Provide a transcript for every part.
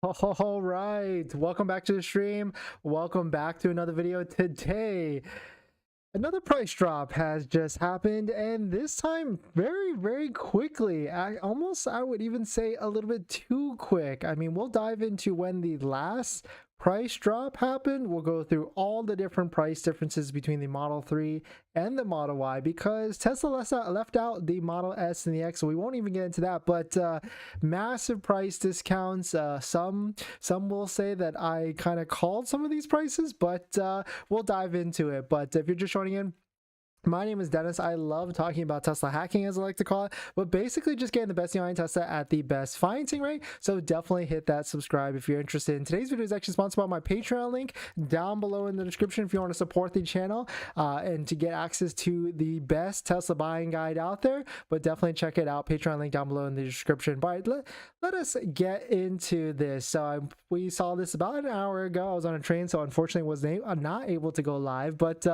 All right, welcome back to the stream. Welcome back to another video today. Another price drop has just happened, and this time very quickly. I would even say a little bit too quick. I mean, we'll dive into when the last price drop happened. We'll go through all the different price differences between the Model 3 and the Model Y, because Tesla left out the Model S and the X, so we won't even get into that. But massive price discounts. Some will say that I kind of called some of these prices, but we'll dive into it. But if you're just joining in, my name is Dennis. I love talking about Tesla hacking, as I like to call it, but basically just getting the best deal on Tesla at the best financing rate. So definitely hit that subscribe if you're interested. And today's video is actually sponsored by my Patreon link down below in the description if you want to support the channel and to get access to the best Tesla buying guide out there. But definitely check it out. Patreon link down below in the description. But let us get into this. So we saw this about an hour ago. I was on a train, so unfortunately was not able to go live. But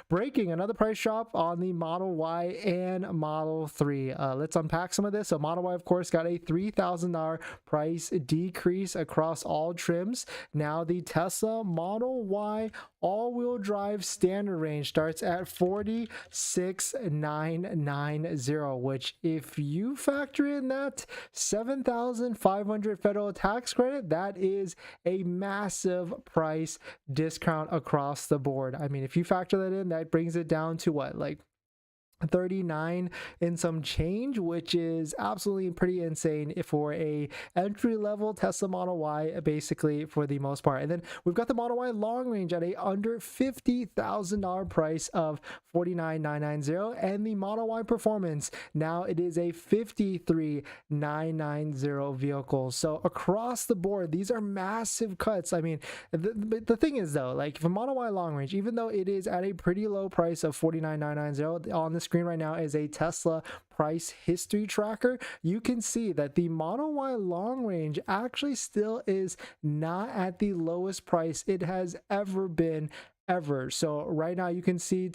breaking another price drop on the Model Y and Model 3. Let's unpack some of this. So Model Y, of course, got a $3,000 price decrease across all trims. Now the Tesla Model Y all-wheel drive standard range starts at 46,990, which if you factor in that 7,500 federal tax credit, that is a massive price discount across the board. I mean, if you factor that in, that brings it down to what, like 39 and some change, which is absolutely pretty insane for a entry-level Tesla Model Y, basically, for the most part. And then we've got the Model Y long range at a under $50,000 price of 49,990, and the Model Y Performance, now it is a 53,990 vehicle. So across the board, these are massive cuts. I mean, the thing is though, like for Model Y long range, even though it is at a pretty low price of 49,990, on this screen right now is a Tesla price history tracker. You can see that the Model Y long range actually still is not at the lowest price it has ever been ever. So right now you can see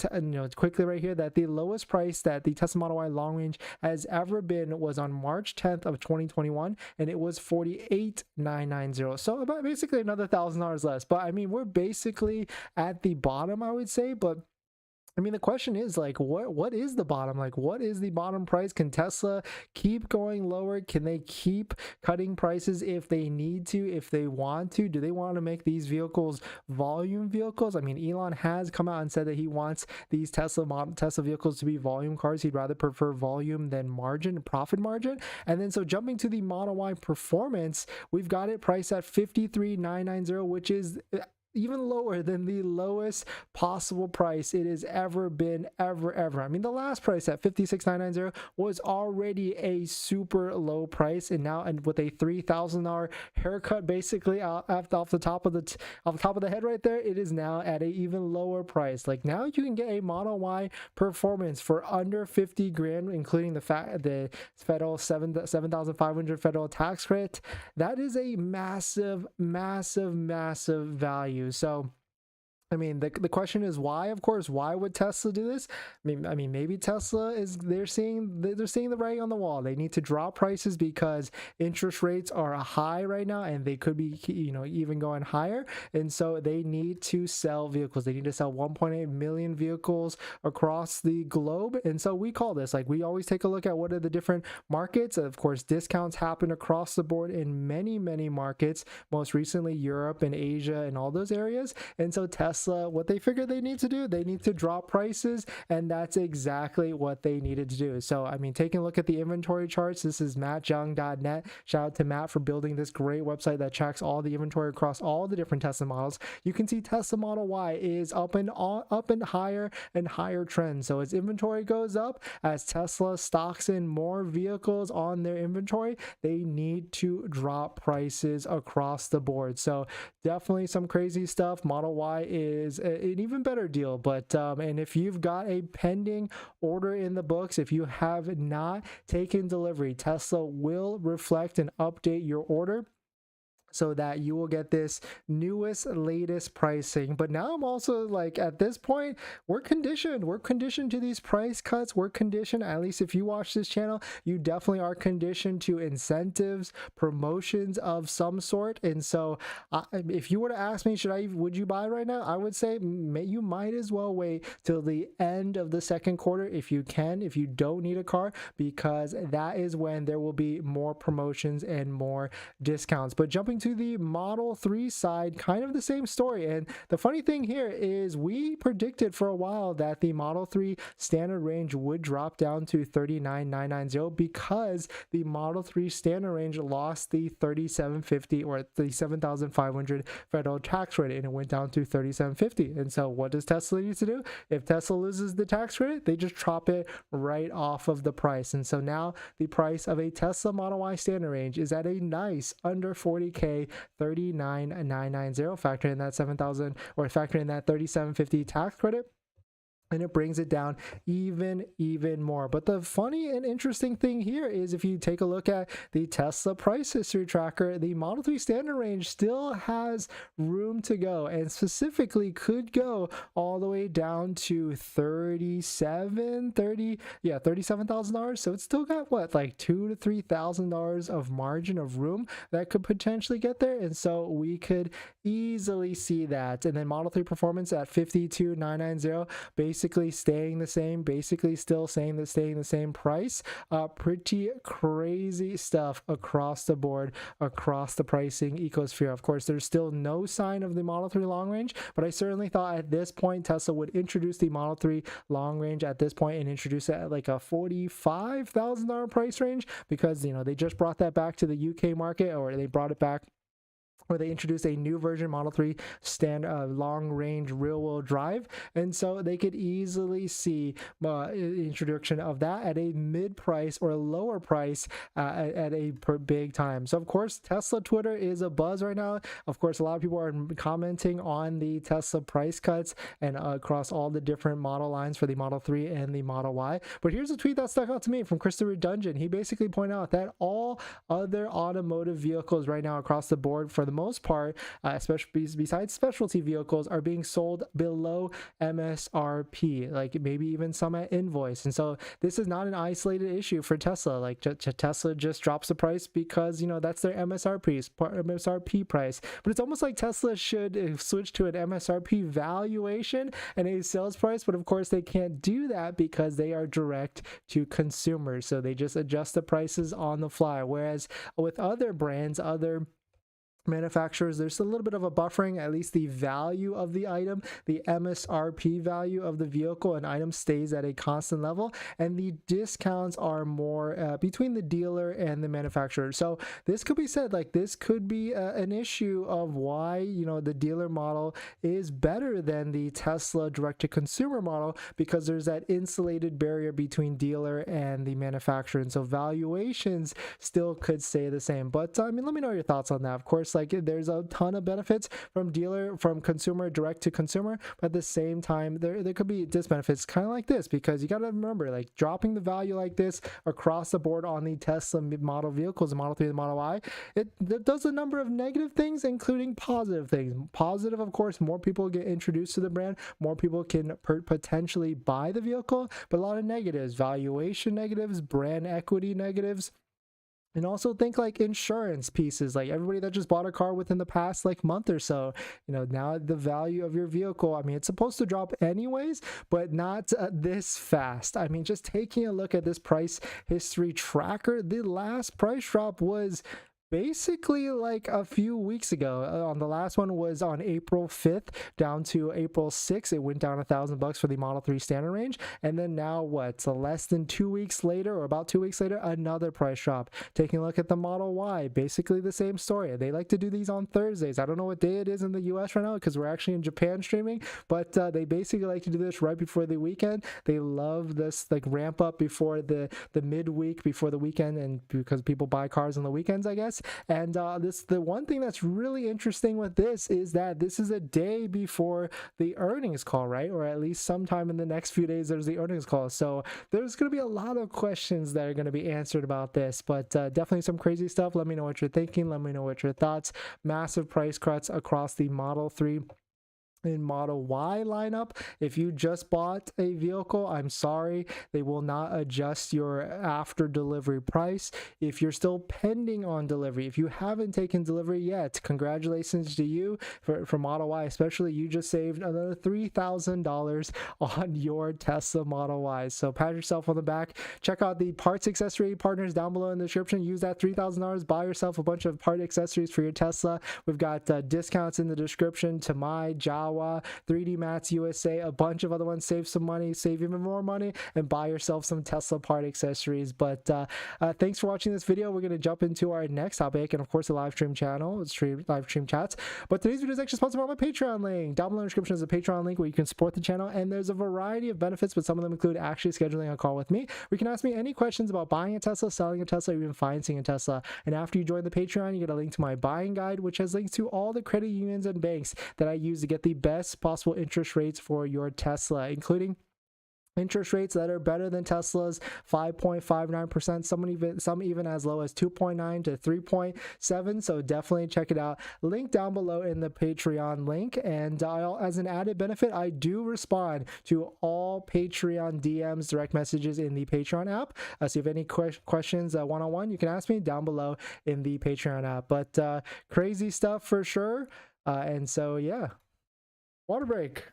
quickly right here that the lowest price that the Tesla Model Y long range has ever been was on March 10th of 2021, and it was 48,990. So about basically another $1,000 less. But I mean, we're basically at the bottom, I would say. But I mean, the question is, like, what is the bottom? Like, what is the bottom price? Can Tesla keep going lower? Can they keep cutting prices if they need to, if they want to? Do they want to make these vehicles volume vehicles? I mean, Elon has come out and said that he wants these Tesla vehicles to be volume cars. He'd rather prefer volume than margin, profit margin. And then so jumping to the Model Y Performance, we've got it priced at 53,990, which is even lower than the lowest possible price it has ever been, ever. I mean, the last price at 56,990 was already a super low price, and now, and with a $3,000 haircut basically off the top of the head right there, it is now at a even lower price. Like, now you can get a Model Y Performance for under 50 grand, including the federal 7,500 federal tax credit. That is a massive value. So I mean, the question is why. Of course, why would Tesla do this? I mean, maybe Tesla is they're seeing the writing on the wall. They need to drop prices because interest rates are high right now, and they could be even going higher. And so they need to sell vehicles. They need to sell 1.8 million vehicles across the globe. And so we call this, like, we always take a look at what are the different markets. Of course, discounts happen across the board in many markets. Most recently, Europe and Asia and all those areas. And so Tesla, what they figured they need to do, they need to drop prices, and that's exactly what they needed to do. So I mean, taking a look at the inventory charts, this is mattjung.net. Shout out to Matt for building this great website that tracks all the inventory across all the different Tesla models. You can see Tesla Model Y is up and higher and higher trends. So as inventory goes up, as Tesla stocks in more vehicles on their inventory, they need to drop prices across the board. So definitely some crazy stuff. Model Y is an even better deal. But and if you've got a pending order in the books, if you have not taken delivery, Tesla will reflect and update your order. so that you will get this newest latest pricing. But now I'm also like, at this point, we're conditioned to these price cuts. We're conditioned, at least if you watch this channel, you definitely are conditioned to incentives, promotions of some sort. And so if you were to ask me, would you buy right now, I would say you might as well wait till the end of the second quarter if you can, if you don't need a car, because that is when there will be more promotions and more discounts. But jumping to the Model 3 side, kind of the same story. And the funny thing here is we predicted for a while that the Model 3 standard range would drop down to $39,990 because the Model 3 standard range lost the $3,750 or the $7,500 federal tax credit, and it went down to $3,750. And so what does Tesla need to do? If Tesla loses the tax credit, they just chop it right off of the price. And so now the price of a Tesla Model Y standard range is at a nice under 40K, $39,990. Factor in that 7,000 or factor in that $3,750 tax credit, and it brings it down even more. But the funny and interesting thing here is if you take a look at the Tesla price history tracker, the Model 3 standard range still has room to go, and specifically could go all the way down to $37,000. So it's still got what, like $2,000 to $3,000 of margin of room that could potentially get there. And so we could easily see that. And then Model 3 performance at $52,990, basically staying the same, basically still staying the same price. Pretty crazy stuff across the board, across the pricing ecosphere. Of course, there's still no sign of the Model 3 long range, but I certainly thought at this point Tesla would introduce the Model 3 long range at this point and introduce it at like a $45,000 price range, because they just brought that back to the UK market, or they brought it back, where they introduced a new version, Model 3 long range rear wheel drive. And so they could easily see introduction of that at a mid price or lower price at a big time. So of course, Tesla Twitter is a buzz right now. Of course, a lot of people are commenting on the Tesla price cuts and across all the different model lines for the Model 3 and the Model Y. But here's a tweet that stuck out to me from Christopher Dungeon. He basically pointed out that all other automotive vehicles right now across the board, for the most part, especially besides specialty vehicles, are being sold below MSRP, like maybe even some at invoice. And so this is not an isolated issue for Tesla. Like Tesla just drops the price because that's their MSRP price. But it's almost like Tesla should switch to an MSRP valuation and a sales price. But of course they can't do that because they are direct to consumers, so they just adjust the prices on the fly. Whereas with other brands, other manufacturers, there's a little bit of a buffering. At least the value of the item, the MSRP value of the vehicle and item, stays at a constant level, and the discounts are more between the dealer and the manufacturer. So this could be said, like, this could be an issue of why the dealer model is better than the Tesla direct-to-consumer model, because there's that insulated barrier between dealer and the manufacturer, and so valuations still could stay the same. But I mean, let me know your thoughts on that. Of course, like, there's a ton of benefits from consumer direct to consumer, but at the same time there could be disbenefits, kind of like this, because you got to remember, like, dropping the value like this across the board on the Tesla model vehicles, the Model 3 and the Model Y, it does a number of negative things, including positive things. Positive, of course, more people get introduced to the brand, more people can potentially buy the vehicle, but a lot of negatives, valuation negatives, brand equity negatives. And also think like insurance pieces, like everybody that just bought a car within the past like month or so, now the value of your vehicle, I mean, it's supposed to drop anyways, but not this fast. I mean, just taking a look at this price history tracker, the last price drop was basically like a few weeks ago. On the last one was on April 5th down to April 6th. It went down $1,000 for the Model 3 standard range, and then now what, so less than 2 weeks later, or about 2 weeks later, another price drop. Taking a look at the Model Y, basically the same story. They like to do these on Thursdays. I don't know what day it is in the US right now because we're actually in Japan streaming, but they basically like to do this right before the weekend. They love this like ramp up before the midweek, before the weekend, and because people buy cars on the weekends, I guess. this. And the one thing that's really interesting with this is that this is a day before the earnings call, right? Or at least sometime in the next few days there's the earnings call. So there's going to be a lot of questions that are going to be answered about this, but definitely some crazy stuff. Let me know what you're thinking. Let me know what your thoughts. Massive price cuts across the Model 3 in Model Y lineup. If you just bought a vehicle, I'm sorry, they will not adjust your after delivery price. If you're still pending on delivery, if you haven't taken delivery yet, congratulations to you. For Model Y especially, you just saved another $3,000 on your Tesla Model Y. So pat yourself on the back. Check out the parts accessory partners down below in the description. Use that $3,000, buy yourself a bunch of part accessories for your Tesla. We've got discounts in the description to my Jawa, 3D Mats USA, a bunch of other ones. Save some money, save even more money, and buy yourself some Tesla part accessories. But thanks for watching this video. We're going to jump into our next topic, and of course the live stream channel, live stream chats. But today's video is actually sponsored by my Patreon link. Down below in the description is a Patreon link where you can support the channel, and there's a variety of benefits, but some of them include actually scheduling a call with me. You can ask me any questions about buying a Tesla, selling a Tesla, or even financing a Tesla. And after you join the Patreon, you get a link to my buying guide, which has links to all the credit unions and banks that I use to get the best possible interest rates for your Tesla, including interest rates that are better than Tesla's 5.59%, some even as low as 2.9 to 3.7. So definitely check it out. Link down below in the Patreon link. And as an added benefit, I do respond to all Patreon DMs, direct messages in the Patreon app. So if you have any questions one-on-one, you can ask me down below in the Patreon app. But crazy stuff for sure. And so yeah, water break.